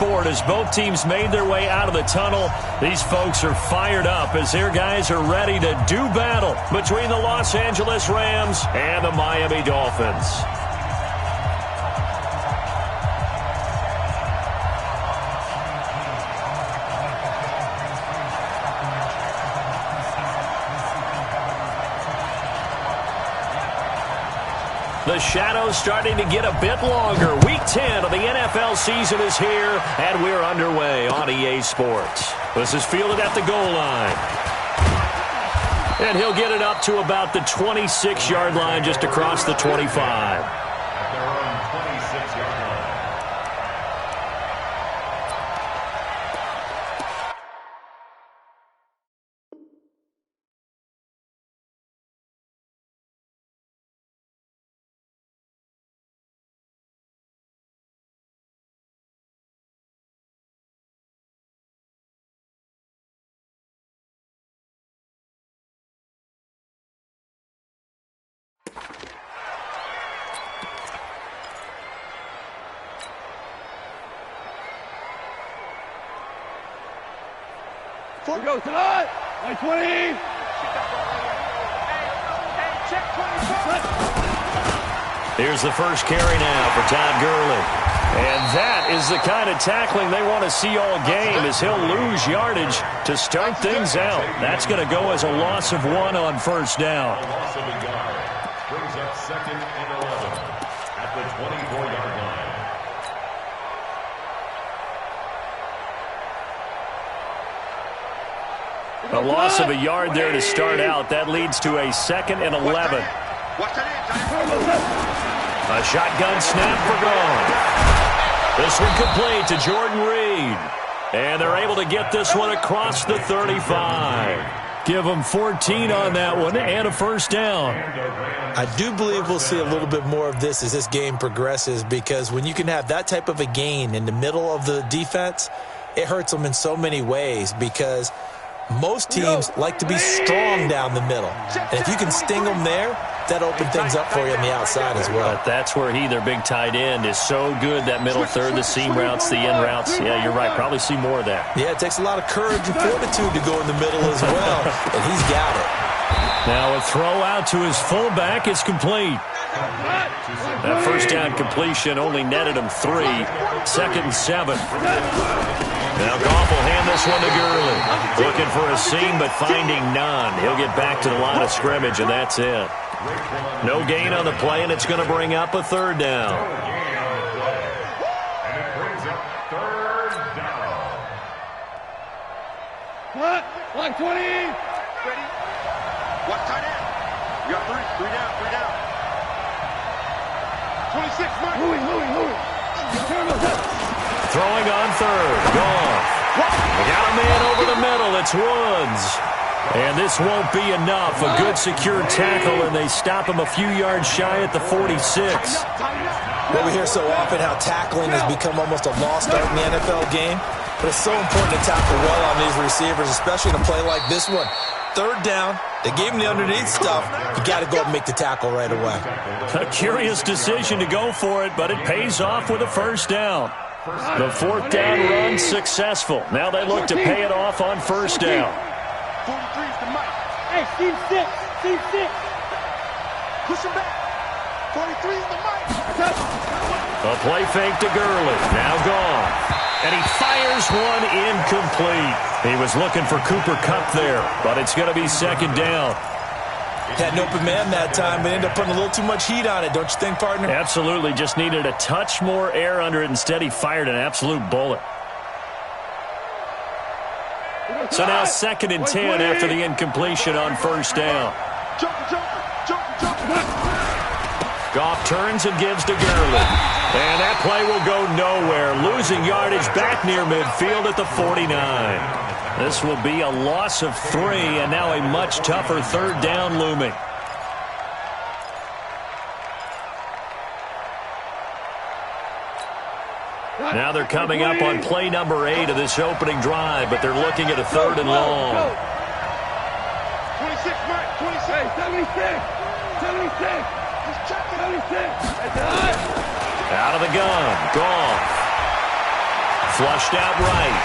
As both teams made their way out of the tunnel, these folks are fired up as their guys are ready to do battle between the Los Angeles Rams and the Miami Dolphins. The shadow's starting to get a bit longer. Week 10 of the NFL season is here, and we're underway on EA Sports. This is fielded at the goal line. And he'll get it up to about the 26-yard line, just across the 25. Four goes tonight. 20. Here's the first carry now for Todd Gurley. And that is the kind of tackling they want to see all game, as he'll lose yardage to start things out. That's going to go as a loss of 1 on first down. A loss of a yard. Brings up 2nd and 11 at the 24-yard line. A loss of a yard there to start out. That leads to a 2nd and 11. A shotgun snap for gone. This one complete to Jordan Reed. And they're able to get this one across the 35. Give them 14 on that one and a first down. I do believe we'll see a little bit more of this as this game progresses, because when you can have that type of a gain in the middle of the defense, it hurts them in so many ways, because most teams like to be strong down the middle. And if you can sting them there, that opens things up for you on the outside as well. But that's where their big tight end, is so good. That middle third, the seam routes, the in routes. Yeah, you're right. Probably see more of that. Yeah, it takes a lot of courage and fortitude to go in the middle as well. And he's got it. Now a throw out to his fullback is complete. That first down completion only netted him 3. 2nd and 7. Now Goff will hand this one to Gurley. Looking for a seam, but finding none. He'll get back to the line of scrimmage, and that's it. No gain on the play, and it's going to bring up a 3rd down. And it brings up 3rd down. What? 20. Ready? What tight end? You got 3 down, 3 down. 26, Mike. Louis. Throwing on 3rd. Goff. They got a man over the middle. It's Woods. And this won't be enough. A good secure tackle, and they stop him a few yards shy at the 46. Well, we hear so often how tackling has become almost a lost art in the NFL game. But it's so important to tackle well on these receivers, especially in a play like this one. 3rd down. They gave him the underneath stuff. You got to go and make the tackle right away. A curious decision to go for it, but it pays off with a first down. The 4th down run successful. Now they look to pay it off on first down. 43 is the mic. Hey, Steve 6. Push him back. 43 is the mic. A play fake to Gurley. Now gone. And he fires one incomplete. He was looking for Cooper Kupp there, but it's going to be 2nd down. Had an open man that time, but ended up putting a little too much heat on it, don't you think, partner? Absolutely. Just needed a touch more air under it. Instead, he fired an absolute bullet. So now 2nd and 10 after the incompletion on first down. Goff turns and gives to Gurley. And that play will go nowhere. Losing yardage back near midfield at the 49. This will be a loss of 3, and now a much tougher 3rd down looming. Now they're coming up on play number 8 of this opening drive, but they're looking at a 3rd and long. 26, Mike. 26. 76. 76. Out of the gun. Goff. Flushed out right.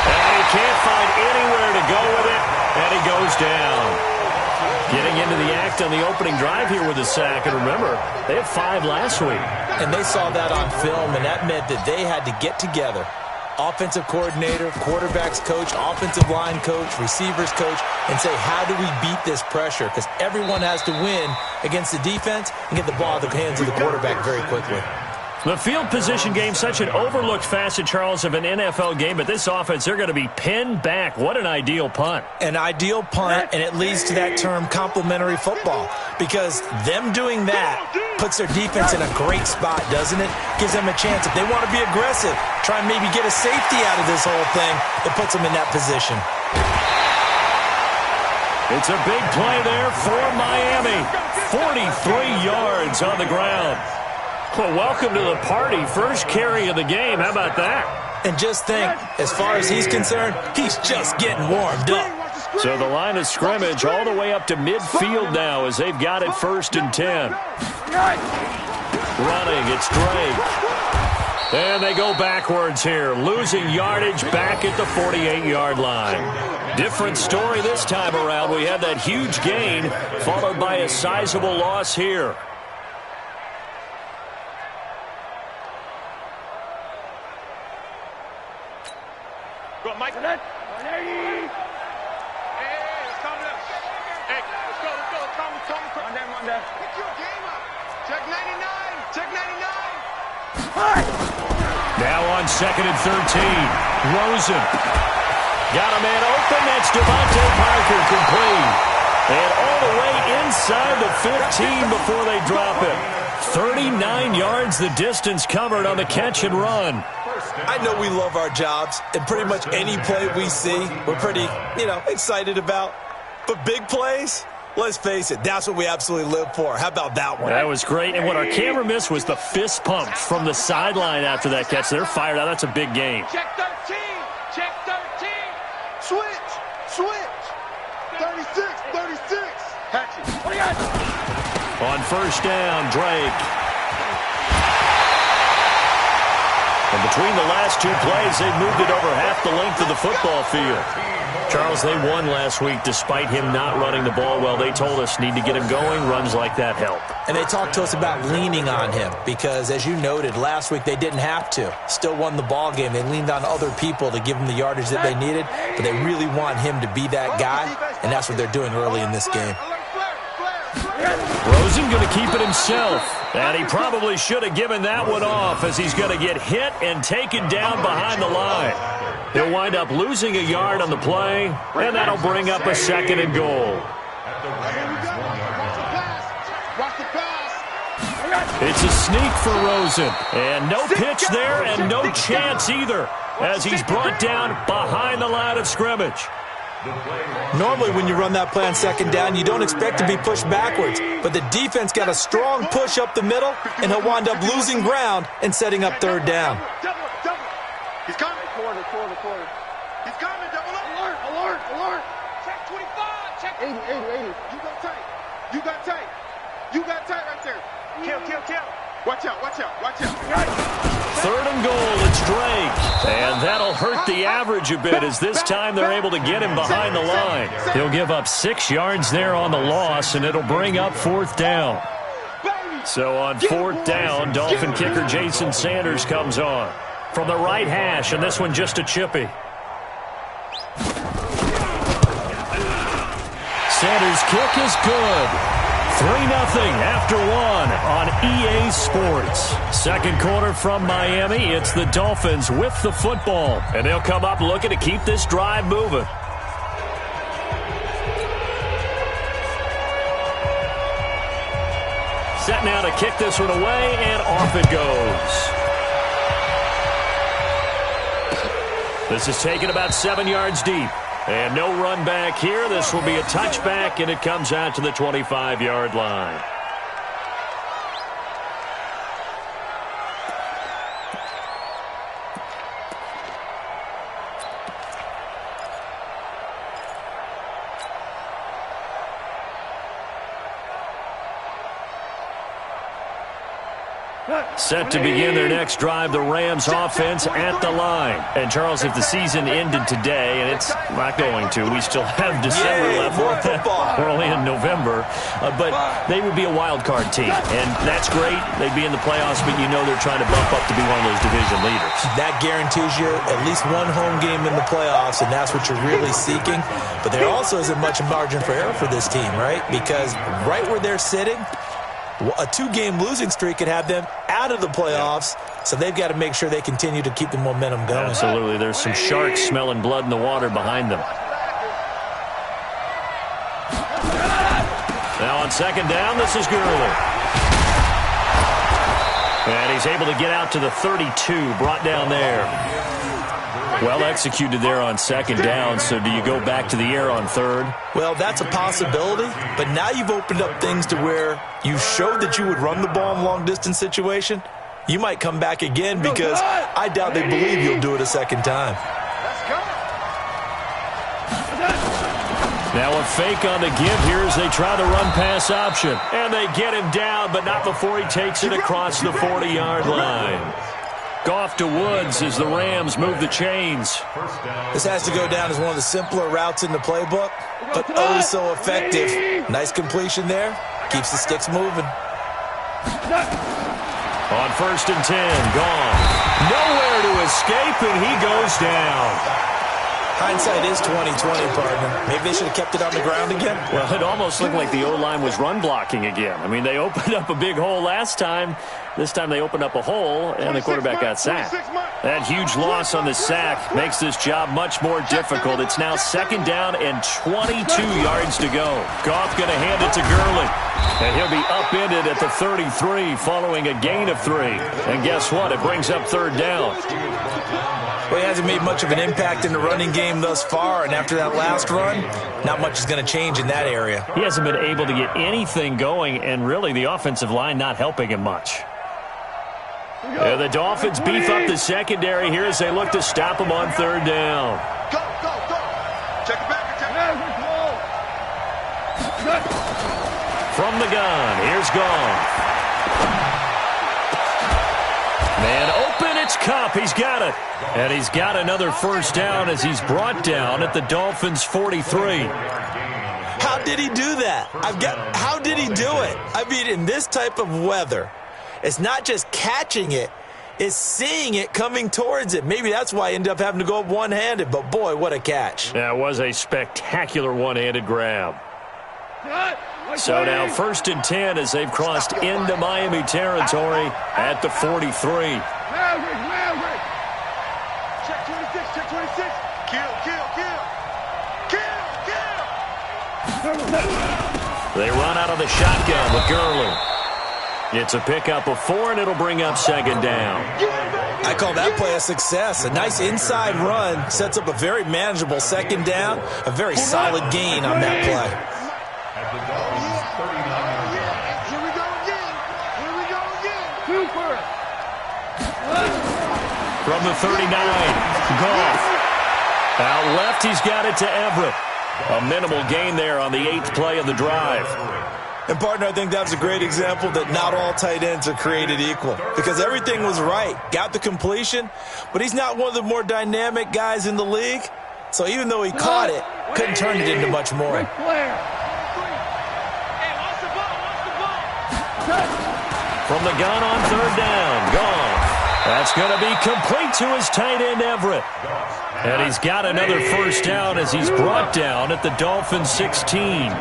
And he can't find anywhere to go with it, and he goes down. Getting into the act on the opening drive here with a sack. And remember, they had 5 last week. And they saw that on film, and that meant that they had to get together. Offensive coordinator, quarterbacks coach, offensive line coach, receivers coach, and say, how do we beat this pressure? Because everyone has to win against the defense and get the ball out of the hands of the quarterback very quickly. The field position game, such an overlooked facet, Charles, of an NFL game, but this offense, they're going to be pinned back. What an ideal punt. An ideal punt, and it leads to that term complementary football, because them doing that puts their defense in a great spot, doesn't it? Gives them a chance. If they want to be aggressive, try and maybe get a safety out of this whole thing, it puts them in that position. It's a big play there for Miami. 43 yards on the ground. Well, welcome to the party. First carry of the game. How about that? And just think, as far as he's concerned, he's just getting warmed up. So the line of scrimmage all the way up to midfield now as they've got it 1st and 10. Running, it's Drake. And they go backwards here, losing yardage back at the 48-yard line. Different story this time around. We had that huge gain followed by a sizable loss here. Go on, Mike. Hey, let's calm down. Hey, let's go. Calm. One down. Get your game up. Check 99. Check 99. Now on 2nd and 13. Rosen. Got a man open. That's Devontae Parker, complete. And all the way inside the 15 before they drop it. 39 yards the distance covered on the catch and run. I know we love our jobs, and pretty much any play we see, we're pretty, excited about. But big plays, let's face it, that's what we absolutely live for. How about that one? That was great, and what our camera missed was the fist pump from the sideline after that catch. They're fired out. That's a big game. Check 13. Check 13. Switch. 36. Hatchet. On 1st down, Drake. And between the last 2 plays, they've moved it over half the length of the football field. Charles, they won last week despite him not running the ball well. They told us need to get him going. Runs like that help. And they talked to us about leaning on him because, as you noted, last week they didn't have to. Still won the ball game. They leaned on other people to give them the yardage that they needed, but they really want him to be that guy, and that's what they're doing early in this game. Rosen going to keep it himself. And he probably should have given that one off as he's going to get hit and taken down behind the line. He'll wind up losing a yard on the play, and that'll bring up a 2nd and goal. It's a sneak for Rosen. And no pitch there and no chance either as he's brought down behind the line of scrimmage. Normally when you run that play on 2nd down, you don't expect to be pushed backwards. But the defense got a strong push up the middle, and he'll wind up losing ground and setting up 3rd down. He's coming. Quarter. He's coming. Double up. Alert. Check 25. Check 80. You got tight right there. Kill. Watch out. 3rd and goal, it's Drake. And that'll hurt the average a bit as this time they're able to get him behind the line. He'll give up 6 yards there on the loss, and it'll bring up 4th down. So on 4th down, Dolphin kicker Jason Sanders comes on. From the right hash, and this one just a chippy. Sanders' kick is good. 3-0 after 1 on EA Sports. 2nd quarter from Miami. It's the Dolphins with the football. And they'll come up looking to keep this drive moving. Set now to kick this one away, and off it goes. This is taken about 7 yards deep. And no run back here. This will be a touchback, and it comes out to the 25-yard line. Set to begin their next drive, the Rams offense at the line. And, Charles, if the season ended today, and it's not going to, we still have December left. More football. We're only in November. But they would be a wild card team. And that's great. They'd be in the playoffs, but you know they're trying to bump up to be one of those division leaders. That guarantees you at least one home game in the playoffs, and that's what you're really seeking. But there also isn't much margin for error for this team, right? Because right where they're sitting, a two-game losing streak could have them out of the playoffs, so they've got to make sure they continue to keep the momentum going. Absolutely. There's some sharks smelling blood in the water behind them. Now on second down, this is Gurley. And he's able to get out to the 32, brought down there. Well executed there on second down, so do you go back to the air on third? Well, that's a possibility, but now you've opened up things to where you showed that you would run the ball in a long-distance situation. You might come back again because I doubt they believe you'll do it a second time. Now a fake on the give here as they try the run-pass option. And they get him down, but not before he takes it across the 40-yard line. Goff to Woods as the Rams move the chains. This has to go down as one of the simpler routes in the playbook, but oh so effective. Nice completion there. Keeps the sticks moving. On first and 10, gone. Nowhere to escape, and he goes down. Hindsight is 20/20, partner. Maybe they should have kept it on the ground again. Well, it almost looked like the O-line was run blocking again. I mean, they opened up a big hole last time. This time they opened up a hole, and the quarterback got sacked. That huge loss on the sack makes this job much more difficult. It's now second down and 22 yards to go. Goff going to hand it to Gurley. And he'll be upended at the 33 following a gain of 3. And guess what? It brings up third down. Well, he hasn't made much of an impact in the running game thus far, and after that last run, not much is going to change in that area. He hasn't been able to get anything going, and really the offensive line not helping him much. Yeah, the Dolphins beef up the secondary here as they look to stop him on third down. Go, go, go. Check it back. Check it back. From the gun, here's Goff. Man open, it's Kupp. He's got it. And he's got another first down as he's brought down at the Dolphins' 43. How did he do that? How did he do it? I mean, in this type of weather, it's not just catching it, it's seeing it coming towards it. Maybe that's why I ended up having to go up one-handed, but boy, what a catch. That was a spectacular one-handed grab. So now first and 10 as they've crossed into Miami territory at the 43. Maverick. Check 26, check 26. Kill. They run out of the shotgun with Gurley. It's a pickup of 4, and it'll bring up second down. I call that play a success. A nice inside run sets up a very manageable second down, a very solid gain on that play. At the Dolphins' 39-yard line. Here we go again. Super. From the 39, Goff. Out left, he's got it to Everett. A minimal gain there on the 8th play of the drive. And, partner, I think that was a great example that not all tight ends are created equal because everything was right. Got the completion, but he's not one of the more dynamic guys in the league. So even though he caught it, couldn't turn it into much more. From the gun on third down, Goff. That's going to be complete to his tight end, Everett. And he's got another first down as he's brought down at the Dolphins' 16.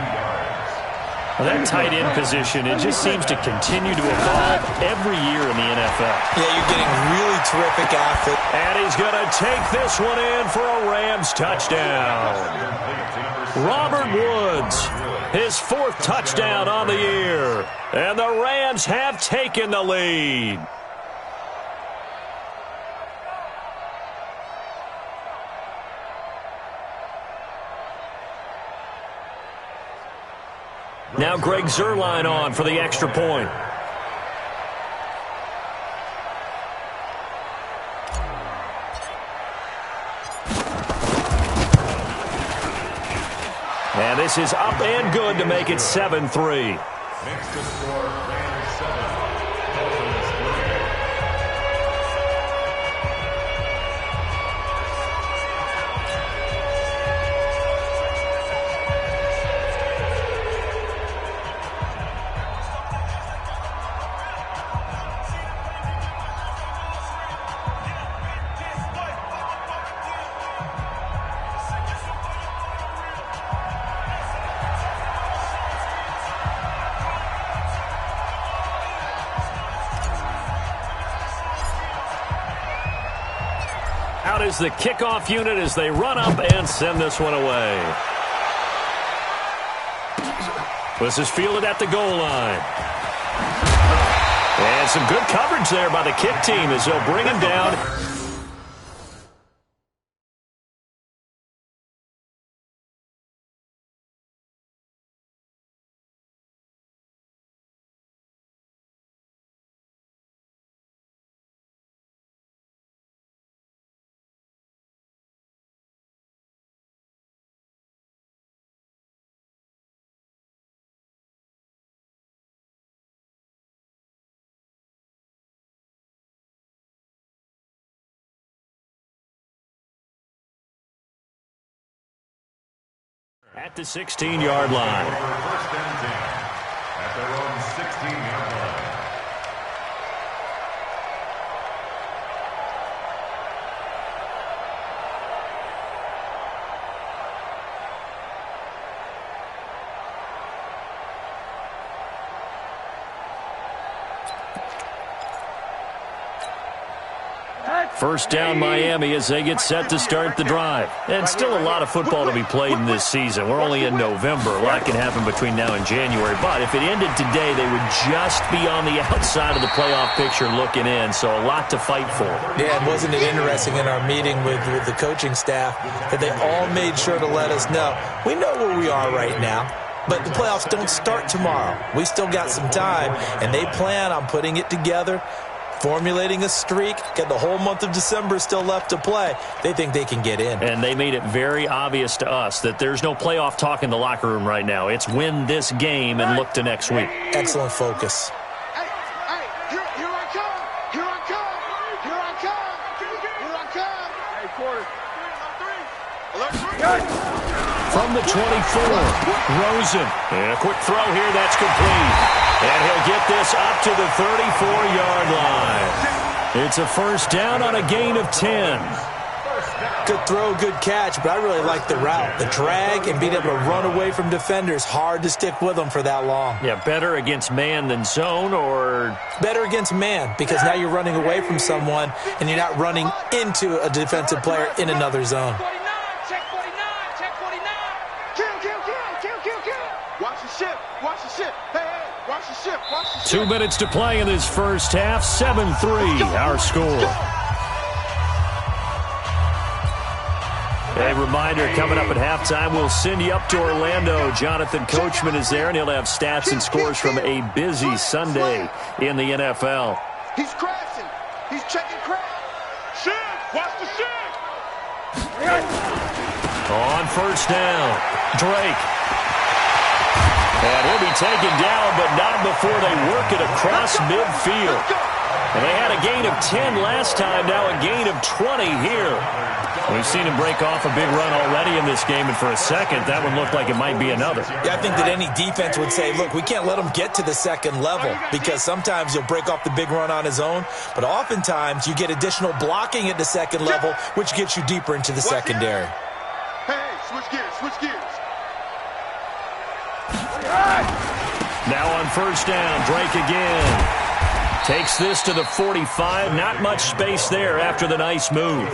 Well, that tight end position, it just seems to continue to evolve every year in the NFL. Yeah, you're getting really terrific athlete. And he's going to take this one in for a Rams touchdown. Robert Woods, his 4th touchdown on the year. And the Rams have taken the lead. Now Greg Zuerlein on for the extra point. And this is up and good to make it 7-3. Next to score, Rams 7, Dolphins 3. is the kickoff unit as they run up and send this one away. This is fielded at the goal line. And some good coverage there by the kick team as they'll bring him down. At the 16-yard line. First and 10 at their own 16-yard line. First down Miami as they get set to start the drive. And still a lot of football to be played in this season. We're only in November. A lot can happen between now and January. But if it ended today, they would just be on the outside of the playoff picture looking in. So a lot to fight for. Yeah, and wasn't it interesting in our meeting with the coaching staff that they all made sure to let us know, we know where we are right now. But the playoffs don't start tomorrow. We still got some time, and they plan on putting it together, formulating a streak, got the whole month of December still left to play. They think they can get in. And they made it very obvious to us that there's no playoff talk in the locker room right now. It's win this game and look to next week. Excellent focus. Hey, here I come. Here I come. Here I come. Here I come. Hey, quarter. Alert 3. From the 24, Rosen. And a quick throw here, that's complete. And he'll get this up to the 34-yard line. It's a first down on a gain of 10. Good throw, good catch, but I really like the route. The drag and being able to run away from defenders, hard to stick with them for that long. Yeah, better against man than zone, or? Better against man, because now you're running away from someone and you're not running into a defensive player in another zone. Check 49. Check 49. Kill. Watch the ship. Watch the ship. Hey. Watch the ship. Watch the ship. 2 minutes to play in this first half. 7-3, our score. A reminder, coming up at halftime, we'll send you up to Orlando. Jonathan Coachman is there, and he'll have stats and scores from a busy Sunday in the NFL. He's crashing. He's checking crash. Ship. Watch the ship. On first down, Drake. And he'll be taken down, but not before they work it across midfield. And they had a gain of 10 last time, now a gain of 20 here. We've seen him break off a big run already in this game, and for a second, that one looked like it might be another. Yeah, I think that any defense would say, look, we can't let him get to the second level, because sometimes he'll break off the big run on his own, but oftentimes you get additional blocking at the second level, which gets you deeper into the secondary. Hey, switch gears. Now on first down, Drake again. Takes this to the 45. Not much space there after the nice move.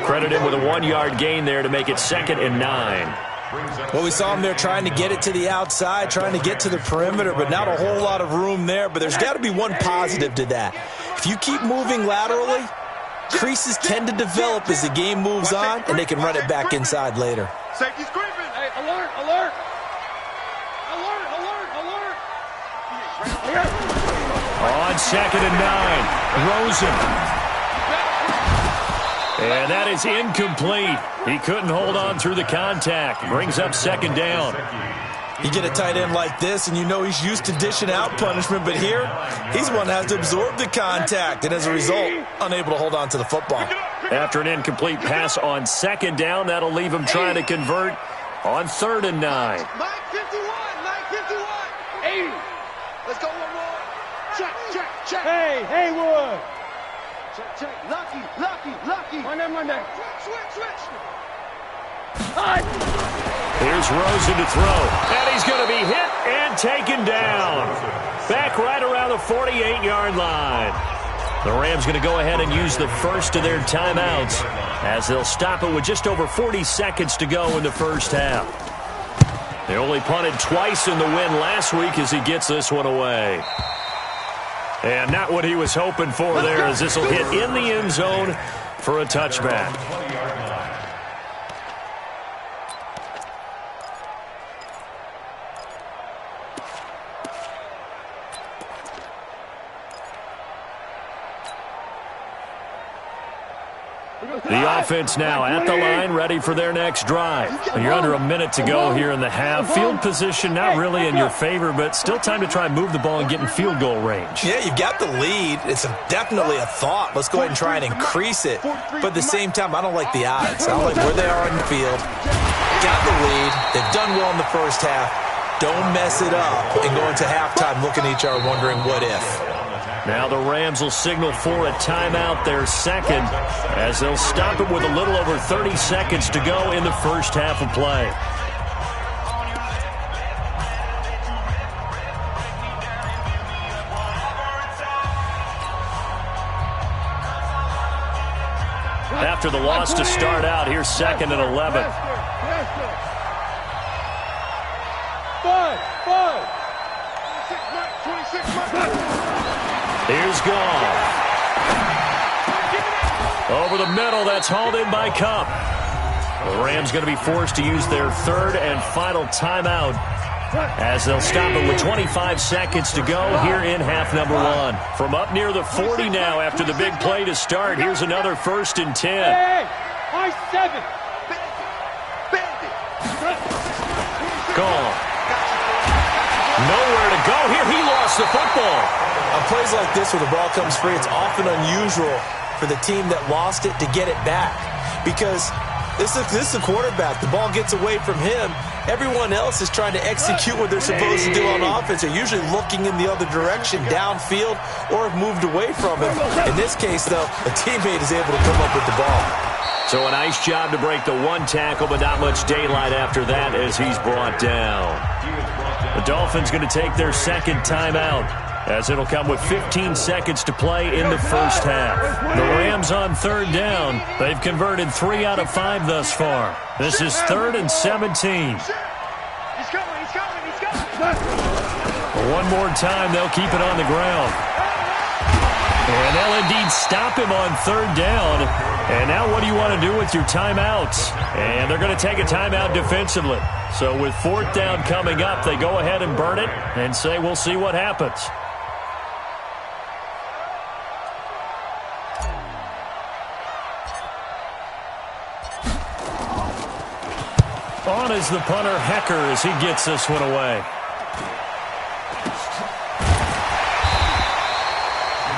Credit him with a 1-yard gain there to make it 2nd and 9. Well, we saw him there trying to get it to the outside, trying to get to the perimeter, but not a whole lot of room there. But there's got to be one positive to that. If you keep moving laterally, creases tend to develop as the game moves on, and they can run it back inside later. Safety's creeping. Hey, alert. On 2nd and 9, Rosen. And that is incomplete. He couldn't hold on through the contact. Brings up 2nd down. You get a tight end like this, and you know he's used to dishing out punishment, but here, he's one that has to absorb the contact, and as a result, unable to hold on to the football. After an incomplete pass on 2nd down, that'll leave him trying to convert on 3rd and 9. Mike 51. 80. Let's go one more. Check. Hey, Wood. Check. Lucky. Monday. Switch. Here's Rosen to throw. And he's going to be hit and taken down. Back right around the 48-yard line. The Rams going to go ahead and use the first of their timeouts as they'll stop it with just over 40 seconds to go in the first half. They only punted twice in the win last week as he gets this one away. And not what he was hoping for there, as this will hit in the end zone for a touchback. The offense now at the line, ready for their next drive. You're under a minute to go here in the half. Field position not really in your favor, but still time to try and move the ball and get in field goal range. Yeah, you've got the lead. It's definitely a thought. Let's go ahead and try and increase it. But at the same time, I don't like the odds. I don't like where they are in the field. Got the lead. They've done well in the first half. Don't mess it up and go into halftime looking at each other wondering what if. Now the Rams will signal for a timeout, their second, as they'll stop it with a little over 30 seconds to go in the first half of play. After the loss to start out, here's 2nd and 11. 26. Here's Goff. Over the middle, that's hauled in by Cup. The Rams going to be forced to use their third and final timeout as they'll stop it with 25 seconds to go here in half number 1. From up near the 40 now after the big play to start, here's another 1st and 10. I-7. Goff. Nowhere to go here. He lost the football. On plays like this where the ball comes free, it's often unusual for the team that lost it to get it back. Because this is the quarterback. The ball gets away from him. Everyone else is trying to execute what they're supposed to do on offense. They're usually looking in the other direction, downfield, or have moved away from him. In this case, though, a teammate is able to come up with the ball. So a nice job to break the one tackle, but not much daylight after that as he's brought down. The Dolphins going to take their second timeout, as it'll come with 15 seconds to play in the first half. The Rams on third down. They've converted 3 out of 5 thus far. This is 3rd and 17. One more time, they'll keep it on the ground. And they'll indeed stop him on third down. And now what do you want to do with your timeouts? And they're going to take a timeout defensively. So with 4th down coming up, they go ahead and burn it and say we'll see what happens. On is the punter, Hecker, as he gets this one away.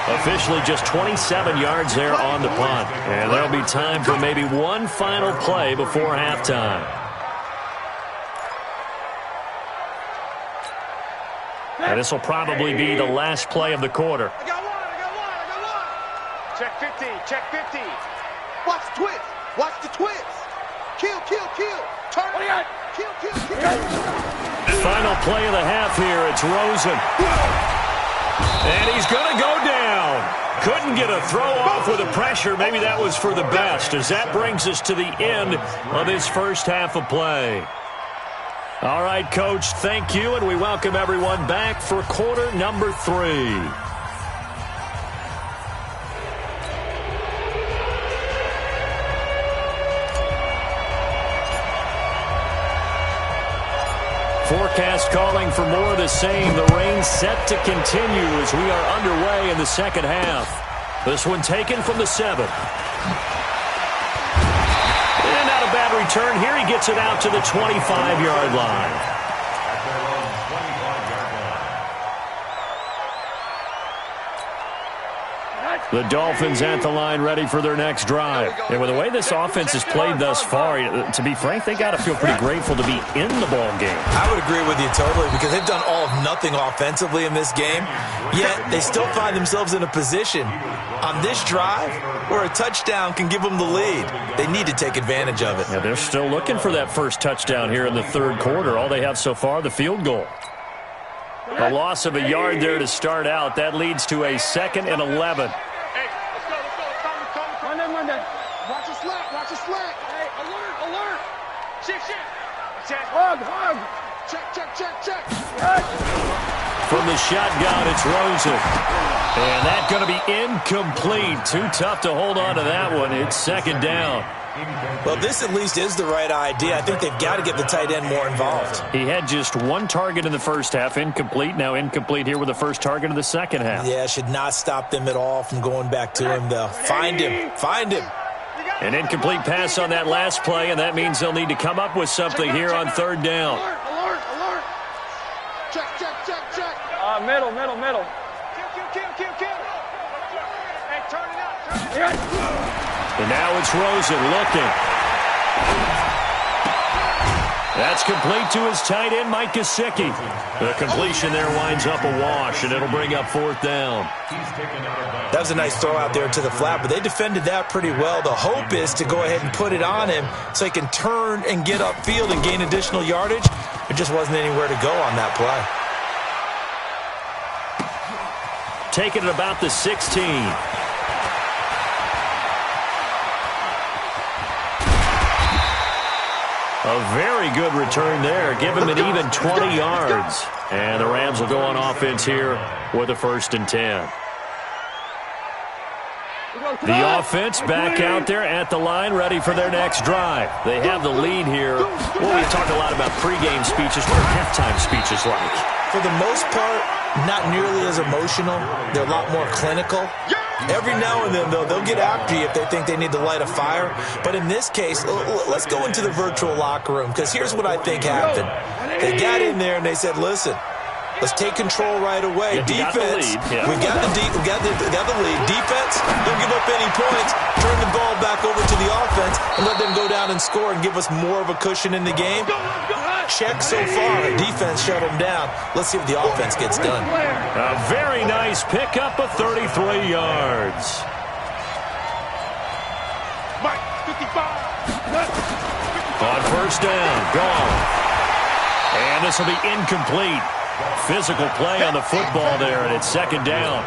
Officially just 27 yards there on the punt. And there'll be time for maybe one final play before halftime. And this will probably be the last play of the quarter. I got one. Check 50, check 50. Watch the twist. Watch the twist. Kill. Turn it out. Kill. Final play of the half here. It's Rosen. And he's going to go down. Couldn't get a throw off with the pressure. Maybe that was for the best, as that brings us to the end of this first half of play. All right, Coach, thank you, and we welcome everyone back for quarter number 3. Forecast calling for more of the same. The rain set to continue as we are underway in the second half. This one taken from the 7. And not a bad return here. He gets it out to the 25-yard line. The Dolphins at the line ready for their next drive. And with the way this offense has played thus far, to be frank, they got to feel pretty grateful to be in the ball game. I would agree with you totally, because they've done all of nothing offensively in this game, yet they still find themselves in a position on this drive where a touchdown can give them the lead. They need to take advantage of it. Yeah, they're still looking for that first touchdown here in the third quarter. All they have so far, the field goal. A loss of a yard there to start out. That leads to a 2nd and 11. Hey, Watch the slant. Hey, alert, alert. Check. Hug. Check. From the shotgun, it's Rosen. And that's going to be incomplete. Too tough to hold on to that one. It's second down. Well, this at least is the right idea. I think they've got to get the tight end more involved. He had just one target in the first half, incomplete. Now incomplete here with the first target of the second half. Yeah, should not stop them at all from going back to him, though. Find him. An incomplete pass on that last play, and that means they'll need to come up with something here on third down. Alert. Check. Middle. Kill. Hey, turn it up. And now it's Rosen looking. That's complete to his tight end, Mike Gesicki. The completion there winds up a wash, and it'll bring up fourth down. That was a nice throw out there to the flat, but they defended that pretty well. The hope is to go ahead and put it on him so he can turn and get upfield and gain additional yardage. There just wasn't anywhere to go on that play. Taking it about the 16. A very good return there. Give him an even 20 yards. And the Rams will go on offense here with a 1st and 10. The offense back out there at the line, ready for their next drive. They have the lead here. Well, we talk a lot about pregame speeches. What are halftime speeches like? For the most part, not nearly as emotional. They're a lot more clinical. Every now and then, though, they'll get after you if they think they need to light a fire. But in this case, let's go into the virtual locker room, because here's what I think happened. They got in there and they said, listen, let's take control right away. Defense, we got the lead. Defense, don't give up any points. Turn the ball back over to the offense and let them go down and score and give us more of a cushion in the game. Check so far. The defense shut them down. Let's see if the offense gets done. A very nice pickup of 33 yards. Mike, 55. On first down, gone. And this will be incomplete. Physical play on the football there, and it's second down.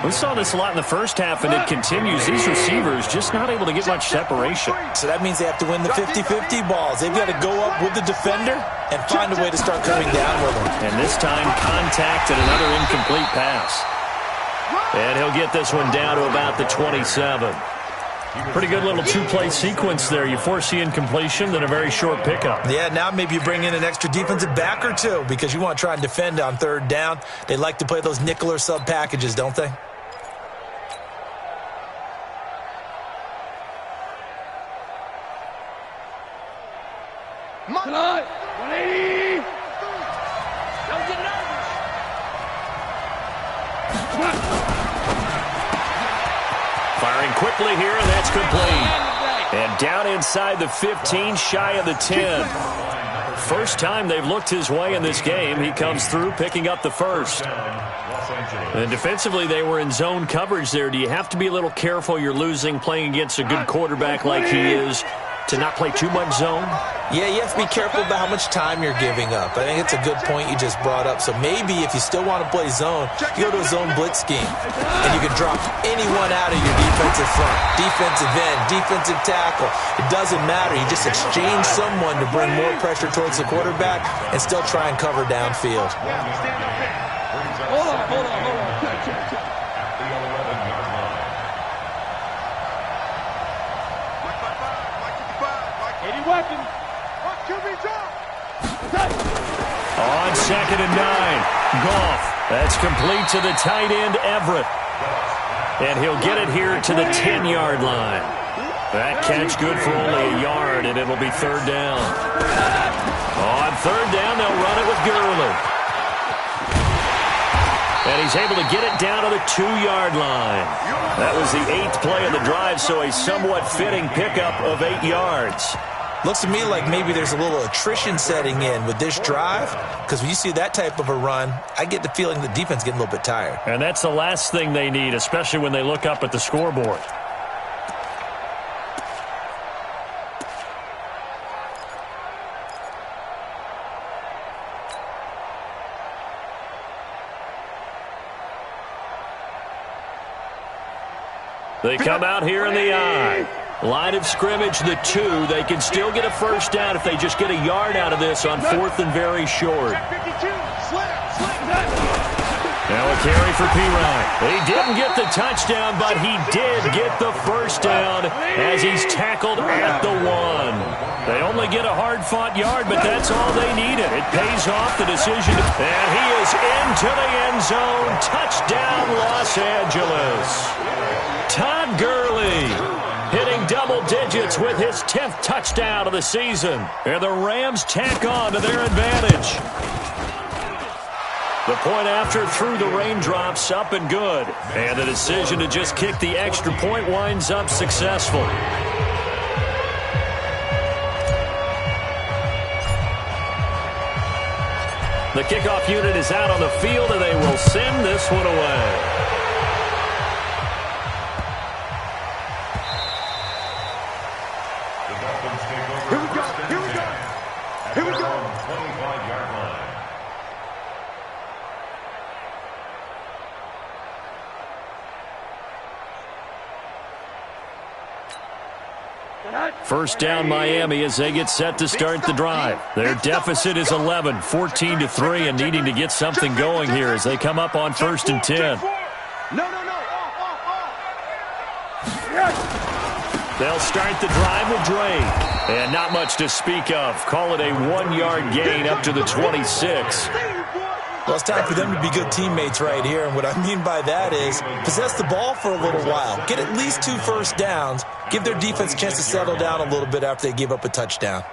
We saw this a lot in the first half, and it continues. These receivers just not able to get much separation. So that means they have to win the 50-50 balls. They've got to go up with the defender and find a way to start coming down with them. And this time, contact and another incomplete pass. And he'll get this one down to about the 27. Pretty good little two-play sequence there. You force the incompletion, then a very short pickup. Yeah, now maybe you bring in an extra defensive back or two because you want to try and defend on third down. They like to play those nickel or sub packages, don't they? Tonight, 180. Don't get nervous. Firing quickly here, and that's complete. And down inside the 15, shy of the 10. First time they've looked his way in this game. He comes through, picking up the first. And defensively, they were in zone coverage there. Do you have to be a little careful? You're losing, playing against a good quarterback like he is, to not play too much zone? Yeah, you have to be careful about how much time you're giving up. I think it's a good point you just brought up. So maybe if you still want to play zone, you go to a zone blitz scheme, and you can drop anyone out of your defensive front, defensive end, defensive tackle. It doesn't matter. You just exchange someone to bring more pressure towards the quarterback and still try and cover downfield. Hold on. Weapon. Watch QB drop. On 2nd and 9, Goff. That's complete to the tight end, Everett. And he'll get it here to the 10-yard line. That catch good for only a yard, and it'll be third down. On third down, they'll run it with Gurley. And he's able to get it down to the 2-yard line. That was the 8th play of the drive, so a somewhat fitting pickup of 8 yards. Looks to me like maybe there's a little attrition setting in with this drive, because when you see that type of a run, I get the feeling the defense getting a little bit tired. And that's the last thing they need, especially when they look up at the scoreboard. They come out here in the eye. Line of scrimmage, the 2. They can still get a first down if they just get a yard out of this on 4th and very short. Now a carry for Pirine. He didn't get the touchdown, but he did get the first down as he's tackled at the 1. They only get a hard-fought yard, but that's all they needed. It pays off the decision. And he is into the end zone. Touchdown, Los Angeles. Todd Gurley hitting double digits with his 10th touchdown of the season. And the Rams tack on to their advantage. The point after through the raindrops, up and good. And the decision to just kick the extra point winds up successful. The kickoff unit is out on the field, and they will send this one away. Here we go. Here we go. Here we go. 25-yard line. First down Miami as they get set to start the drive. Their deficit is 11, 14-3, and needing to get something going here as they come up on 1st and 10. No. They'll start the drive with Drake. And not much to speak of. Call it a 1-yard gain up to the 26. Well, it's time for them to be good teammates right here. And what I mean by that is possess the ball for a little while. Get at least 2 first downs. Give their defense a chance to settle down a little bit after they give up a touchdown.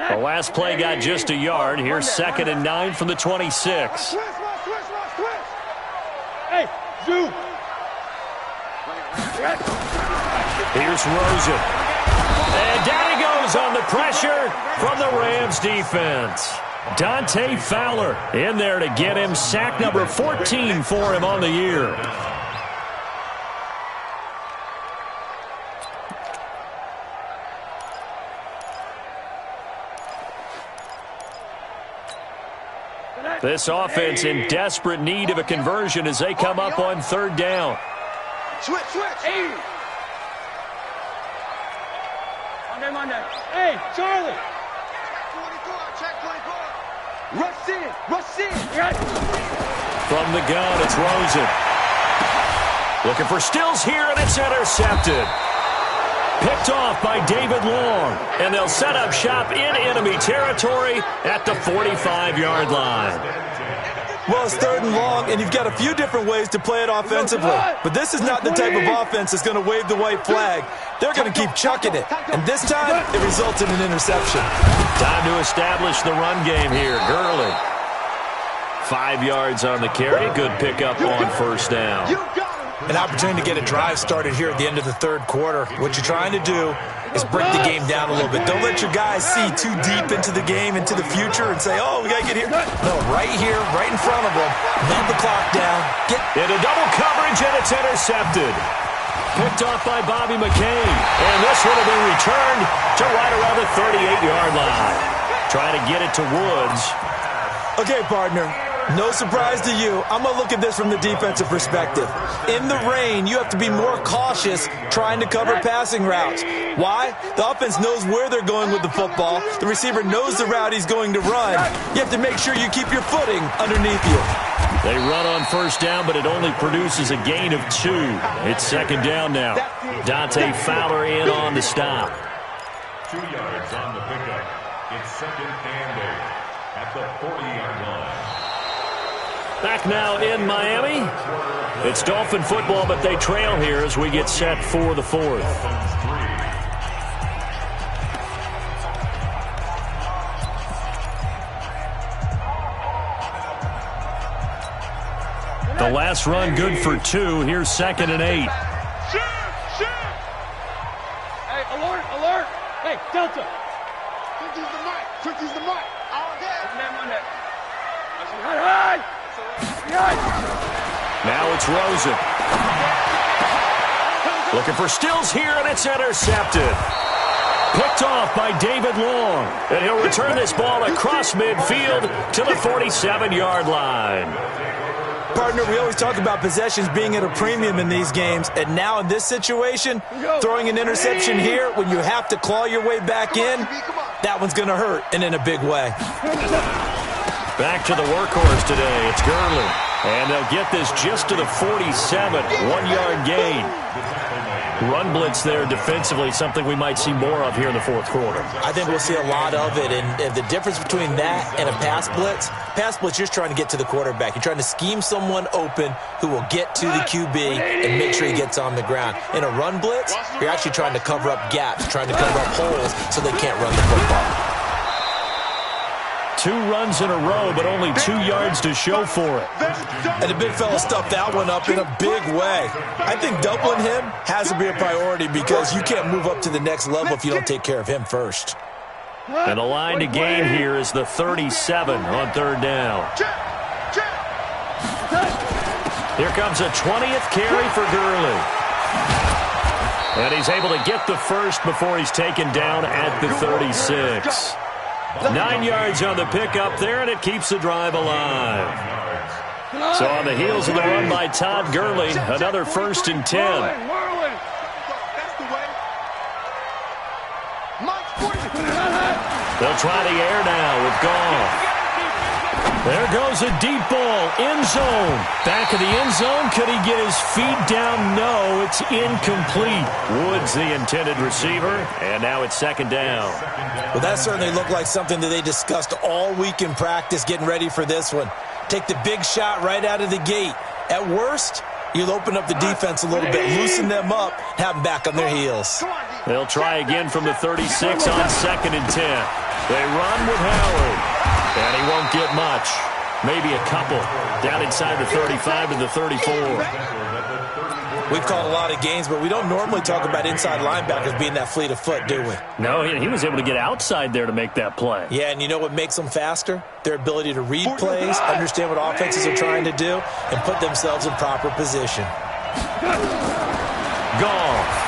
The last play got just a yard. Here's 2nd and 9 from the 26. Hey, Zoo. Here's Rosen. And down he goes on the pressure from the Rams defense. Dante Fowler in there to get him sack number 14 for him on the year. This offense in desperate need of a conversion as they come up on 3rd down. Switch. Hey. Monday. Hey, Charlie. Check 24. Rush in. From the gun, it's Rosen. Looking for Stills here, and it's intercepted. Picked off by David Long, and they'll set up shop in enemy territory at the 45-yard line. Well, it's 3rd and long, and you've got a few different ways to play it offensively. But this is not the type of offense that's going to wave the white flag. They're going to keep chucking it. And this time, it results in an interception. Time to establish the run game here. Gurley. 5 yards on the carry. Good pickup on 1st down. An opportunity to get a drive started here at the end of the 3rd quarter. What you're trying to do is break the game down a little bit. Don't let your guys see too deep into the game, into the future, and say, oh, we got to get here. No, right here, right in front of them. Knock the clock down. Get into double coverage, and it's intercepted. Picked off by Bobby McCain. And this one will be returned to right around the 38-yard line. Trying to get it to Woods. Okay, partner. No surprise to you. I'm going to look at this from the defensive perspective. In the rain, you have to be more cautious trying to cover passing routes. Why? The offense knows where they're going with the football. The receiver knows the route he's going to run. You have to make sure you keep your footing underneath you. They run on 1st down, but it only produces a gain of 2. It's 2nd down now. Dante Fowler in on the stop. 2 yards on the pickup. It's 2nd and 8 at the 40-yard line. Back now in Miami. It's Dolphin football, but they trail here as we get set for the 4th. The last run good for 2. Here's 2nd and 8. Hey, alert. Hey, Delta. Quick use the mic. All day. Monday. Hide. Now it's Rosen. Looking for Stills here, and it's intercepted. Picked off by David Long. And he'll return this ball across midfield to the 47-yard line. Partner, we always talk about possessions being at a premium in these games, and now in this situation, throwing an interception here when you have to claw your way back in, that one's going to hurt, and in a big way. Back to the workhorse today. It's Gurley. And they'll get this just to the 47, 1-yard gain. Run blitz there defensively, something we might see more of here in the fourth quarter. I think we'll see a lot of it, and the difference between that and a pass blitz, you're just trying to get to the quarterback. You're trying to scheme someone open who will get to the QB and make sure he gets on the ground. In a run blitz, you're actually trying to cover up gaps, trying to cover up holes so they can't run the football. 2 runs in a row, but only 2 yards to show for it. And the big fella stuffed that one up in a big way. I think doubling him has to be a priority because you can't move up to the next level if you don't take care of him first. And the line to gain here is the 37 on third down. Here comes a 20th carry for Gurley. And he's able to get the first before he's taken down at the 36. 9 yards on the pickup there, and it keeps the drive alive. So on the heels of the run by Todd Gurley, another 1st and 10. They'll try the air now with Goff. There goes a deep ball, end zone. Back of the end zone, could he get his feet down? No, it's incomplete. Woods the intended receiver, and now it's 2nd down. Well, that certainly looked like something that they discussed all week in practice, getting ready for this one. Take the big shot right out of the gate. At worst, you'll open up the defense a little bit, loosen them up, have them back on their heels. They'll try again from the 36 on 2nd and 10. They run with Howard. And he won't get much. Maybe a couple. Down inside the 35 to the 34. We've called a lot of games, but we don't normally talk about inside linebackers being that fleet of foot, do we? No, he was able to get outside there to make that play. Yeah, and you know what makes them faster? Their ability to read plays, understand what offenses are trying to do, and put themselves in proper position. Goff.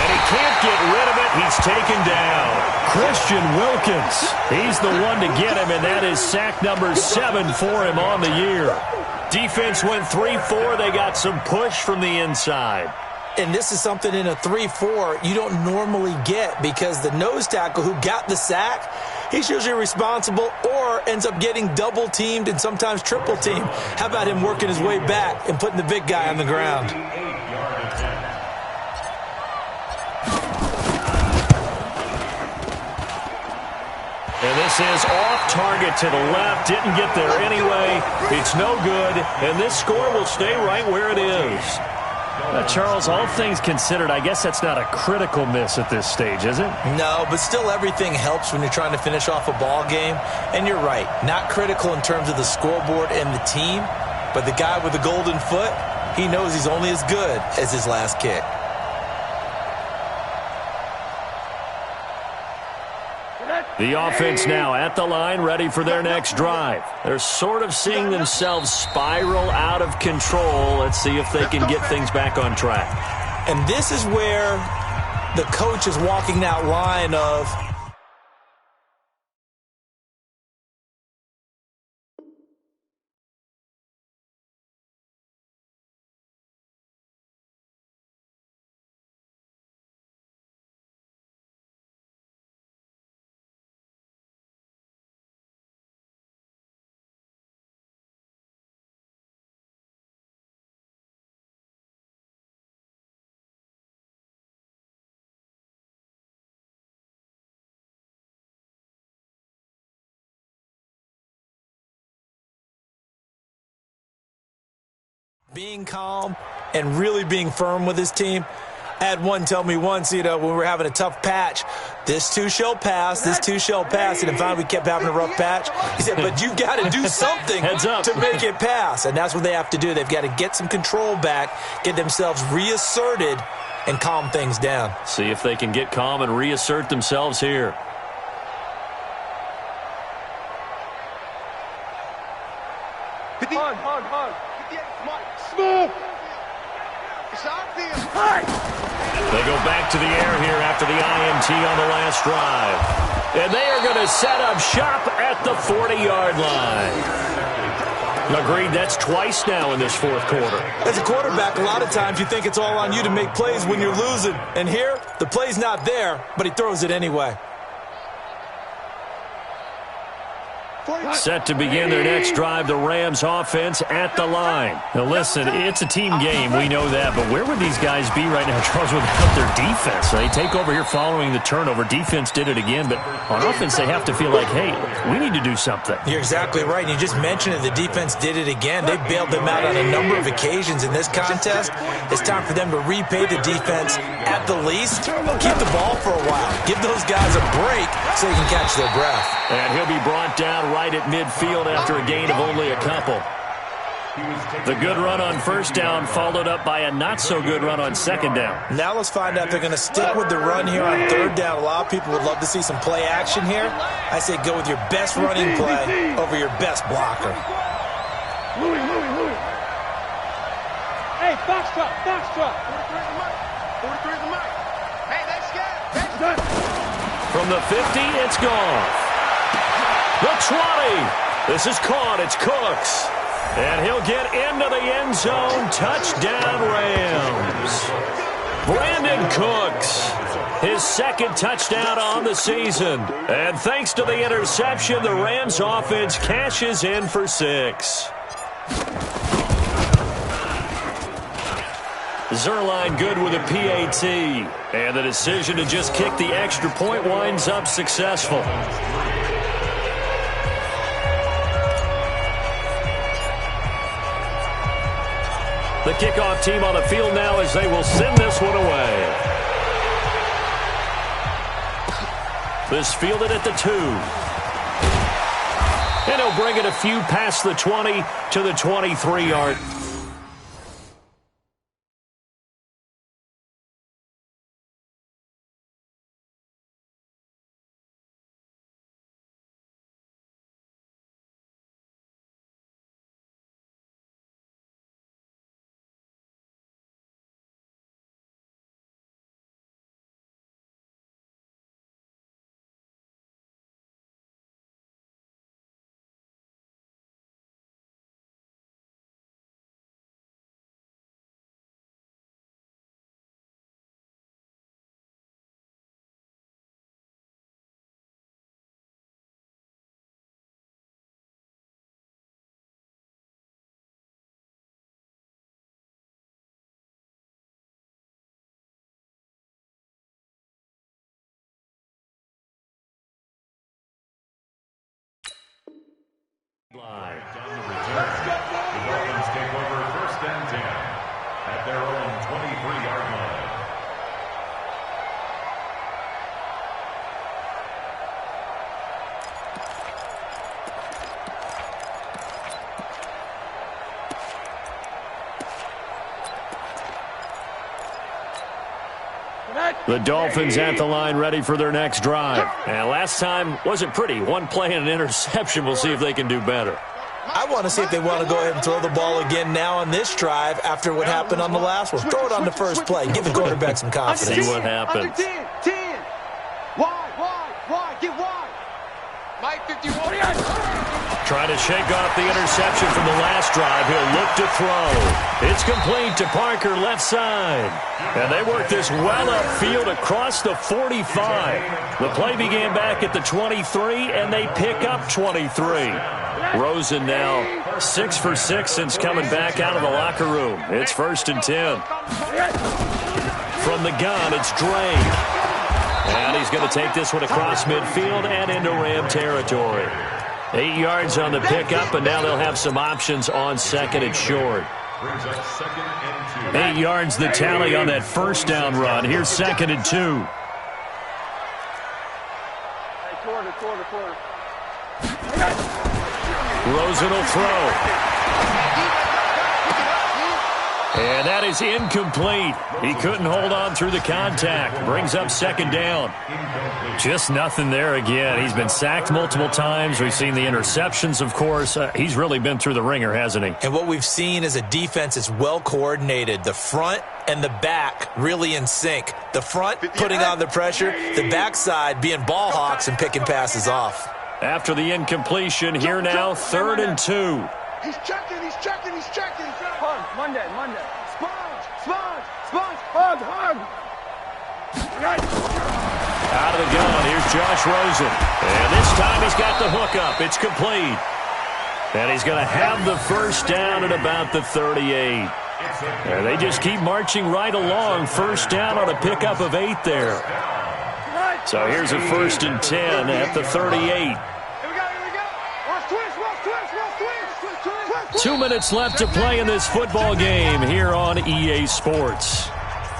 And he can't get rid of it. He's taken down. Christian Wilkins. He's the one to get him, and that is sack number 7 for him on the year. Defense went 3-4. They got some push from the inside. And this is something in a 3-4 you don't normally get because the nose tackle who got the sack, he's usually responsible or ends up getting double-teamed and sometimes triple-teamed. How about him working his way back and putting the big guy on the ground? And this is off target to the left. Didn't get there anyway. It's no good. And this score will stay right where it is. Charles, all things considered, I guess that's not a critical miss at this stage, is it? No, but still everything helps when you're trying to finish off a ball game. And you're right, not critical in terms of the scoreboard and the team. But the guy with the golden foot, he knows he's only as good as his last kick. The offense now at the line, ready for their next drive. They're sort of seeing themselves spiral out of control. Let's see if they can get things back on track. And this is where the coach is walking that line of being calm and really being firm with his team. I had one tell me once, when we were having a tough patch, this too shall pass, this too shall pass. And finally we kept having a rough patch. He said, but you've got to do something to make it pass. And that's what they have to do. They've got to get some control back, get themselves reasserted, and calm things down. See if they can get calm and reassert themselves here. They go back to the air here after the INT on the last drive. And they are going to set up shop at the 40-yard line. Agreed, that's twice now in this fourth quarter. As a quarterback, a lot of times you think it's all on you to make plays when you're losing. And here, the play's not there, but he throws it anyway. Set to begin their next drive, the Rams offense at the line. Now listen, it's a team game, we know that, but where would these guys be right now, Charles, without their defense? They take over here following the turnover. Defense did it again, but on offense they have to feel like, hey, we need to do something. You're exactly right. You just mentioned it. The defense did it again. They bailed them out on a number of occasions in this contest. It's time for them to repay the defense at the least. Keep the ball for a while. Give those guys a break so they can catch their breath. And he'll be brought down right at midfield after a gain of only a couple. The good run on first down followed up by a not-so-good run on second down. Now let's find out if they're going to stick with the run here on third down. A lot of people would love to see some play action here. I say go with your best running play over your best blocker. Louis. Hey, foxtrot. 43 is the mic. Hey, they scared. From the 50, it's gone. The 20. This is caught. It's Cooks. And he'll get into the end zone. Touchdown, Rams. Brandon Cooks. His second touchdown on the season. And thanks to the interception, the Rams offense cashes in for 6. Zerline good with a PAT. And the decision to just kick the extra point winds up successful. The kickoff team on the field now as they will send this one away. This fielded at the 2. And he'll bring it a few past the 20 to the 23-yard. Line. On the return, the Dolphins take over first and 10 at their own 23-yard line. The Dolphins at the line ready for their next drive. And last time wasn't pretty. One play and an interception. We'll see if they can do better. I want to see if they want to go ahead and throw the ball again now on this drive after what happened on the last one. Throw it on the first play. Give the quarterback some confidence. See what happens. 10. Wide. Get wide. Mike 51. Trying to shake off the interception from the last drive. He'll look to throw. It's complete to Parker, left side. And they work this well upfield across the 45. The play began back at the 23, and they pick up 23. Rosen now 6 for 6 since coming back out of the locker room. It's 1st and 10. From the gun, it's Drake. And he's going to take this one across midfield and into Ram territory. 8 yards on the pickup, and now they'll have some options on second and short. 8 yards the tally on that first down run. Here's 2nd and 2. Quarter. Rosen will throw. And that is incomplete. He couldn't hold on through the contact. Brings up 2nd down. Just nothing there again. He's been sacked multiple times. We've seen the interceptions, of course. He's really been through the ringer, hasn't he? And what we've seen is a defense that's well coordinated. The front and the back really in sync. The front putting on the pressure, the backside being ball hawks and picking passes off. After the incompletion, here now, 3rd and 2. He's checking. Hug, Monday. Sponge, hug. Out of the gun, here's Josh Rosen. And this time he's got the hook up. It's complete. And he's going to have the first down at about the 38. And they just keep marching right along. First down on a pickup of 8 there. So here's a 1st and 10 at the 38. Here we go. Watch twist. 2 minutes left to play in this football game here on EA Sports.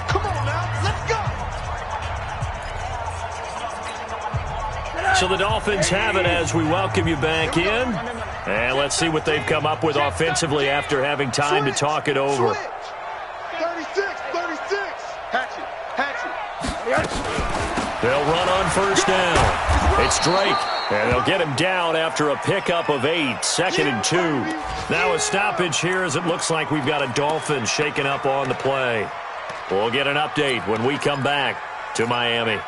Come on now, let's go. So the Dolphins have it as we welcome you back in. And let's see what they've come up with offensively after having time to talk it over. 36. Hatchet. They'll run on first down. It's Drake, and they'll get him down after a pickup of 8, 2nd and 2. Now a stoppage here as it looks like we've got a Dolphin shaking up on the play. We'll get an update when we come back to Miami.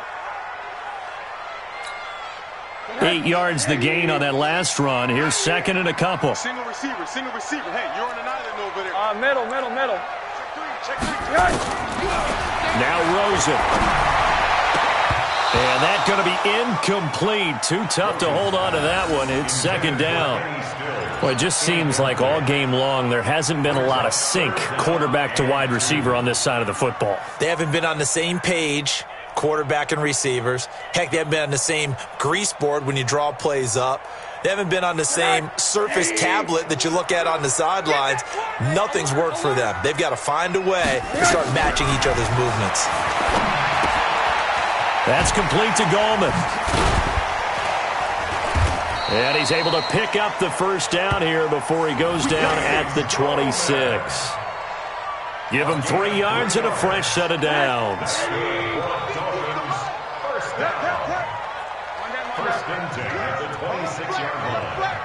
8 yards the gain on that last run. Here's 2nd and a couple. Single receiver. Hey, you're on an island over there. Middle. Check three. Now Rosen. And that's going to be incomplete. Too tough to hold on to that one. It's 2nd down. Well, it just seems like all game long there hasn't been a lot of sync quarterback to wide receiver on this side of the football. They haven't been on the same page, quarterback and receivers. Heck, they haven't been on the same grease board when you draw plays up. They haven't been on the same Surface tablet that you look at on the sidelines. Nothing's worked for them. They've got to find a way to start matching each other's movements. That's complete to Goldman. And he's able to pick up the first down here before he goes down at the 26. Give him 3 yards and a fresh set of downs. First and 10 at the 26-yard line.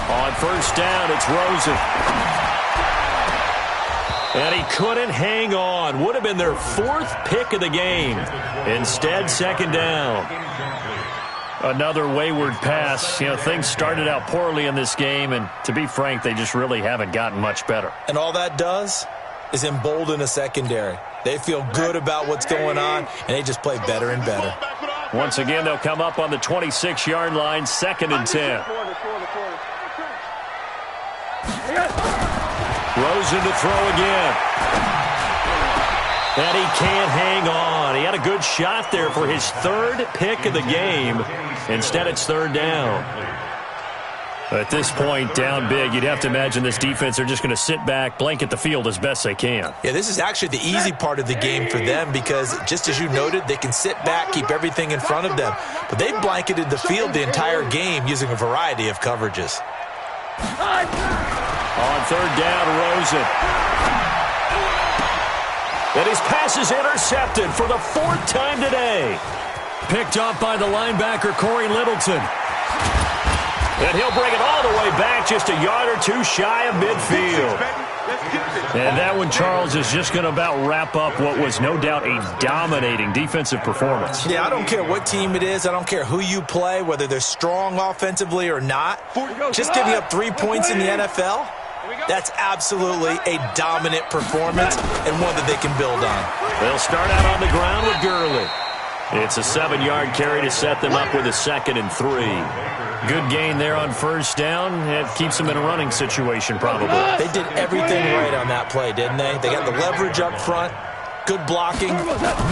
On first down, it's Rosen. And he couldn't hang on. Would have been their 4th pick of the game. Instead, 2nd down. Another wayward pass. You know, things started out poorly in this game, and to be frank, they just really haven't gotten much better. And all that does is embolden a secondary. They feel good about what's going on, and they just play better and better. Once again, they'll come up on the 26-yard line, 2nd and 10. Rosen to throw again. And he can't hang on. He had a good shot there for his 3rd pick of the game. Instead, it's 3rd down. At this point, down big, you'd have to imagine this defense are just going to sit back, blanket the field as best they can. Yeah, this is actually the easy part of the game for them because, just as you noted, they can sit back, keep everything in front of them. But they've blanketed the field the entire game using a variety of coverages. On 3rd down, Rosen. And his pass is intercepted for the 4th time today. Picked up by the linebacker, Corey Littleton. And he'll bring it all the way back just a yard or 2 shy of midfield. And that one, Charles, is just going to about wrap up what was no doubt a dominating defensive performance. Yeah, I don't care what team it is. I don't care who you play, whether they're strong offensively or not. Just giving up 3 points in the NFL, that's absolutely a dominant performance and one that they can build on. They'll start out on the ground with Gurley. It's a 7-yard carry to set them up with a 2nd and 3. Good gain there on first down. It keeps them in a running situation probably. They did everything right on that play, didn't they? They got the leverage up front, good blocking,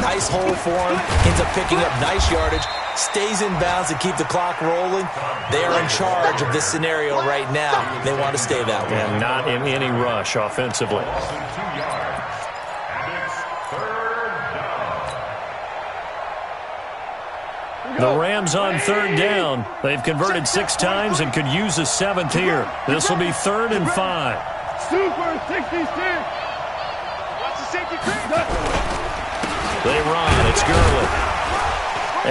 nice hole for him, ends up picking up nice yardage, stays in bounds to keep the clock rolling. They are in charge of this scenario right now. They want to stay that way. And not in any rush offensively. The Rams on 3rd down. They've converted 6 times and could use a 7th here. This will be 3rd and 5. Super 66. Watch the safety creep. They run. It's Gurley.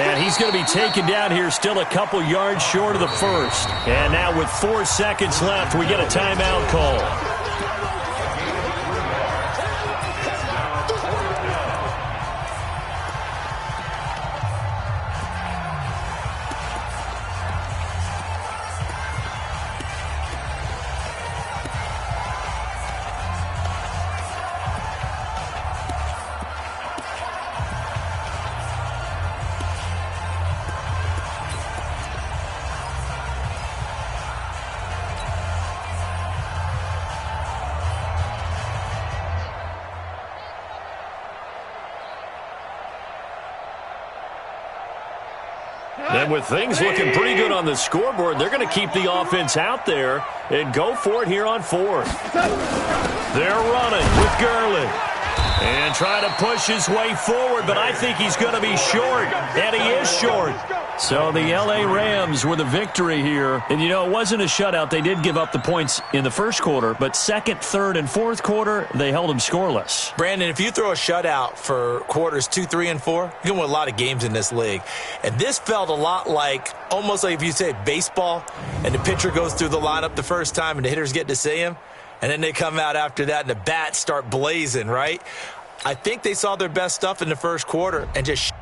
And he's going to be taken down here still a couple yards short of the 1st. And now with 4 seconds left, we get a timeout call. And with things looking pretty good on the scoreboard, they're going to keep the offense out there and go for it here on fourth. They're running with Gurley. And trying to push his way forward, but I think he's going to be short, and he is short. So the L.A. Rams with a victory here. And, you know, it wasn't a shutout. They did give up the points in the first quarter, but second, third, and fourth quarter, they held them scoreless. Brandon, if you throw a shutout for quarters 2, 3, and 4, you're going to win a lot of games in this league. And this felt a lot like, almost like if you say baseball, and the pitcher goes through the lineup the first time, and the hitters get to see him. And then they come out after that, and the bats start blazing, right? I think they saw their best stuff in the first quarter and just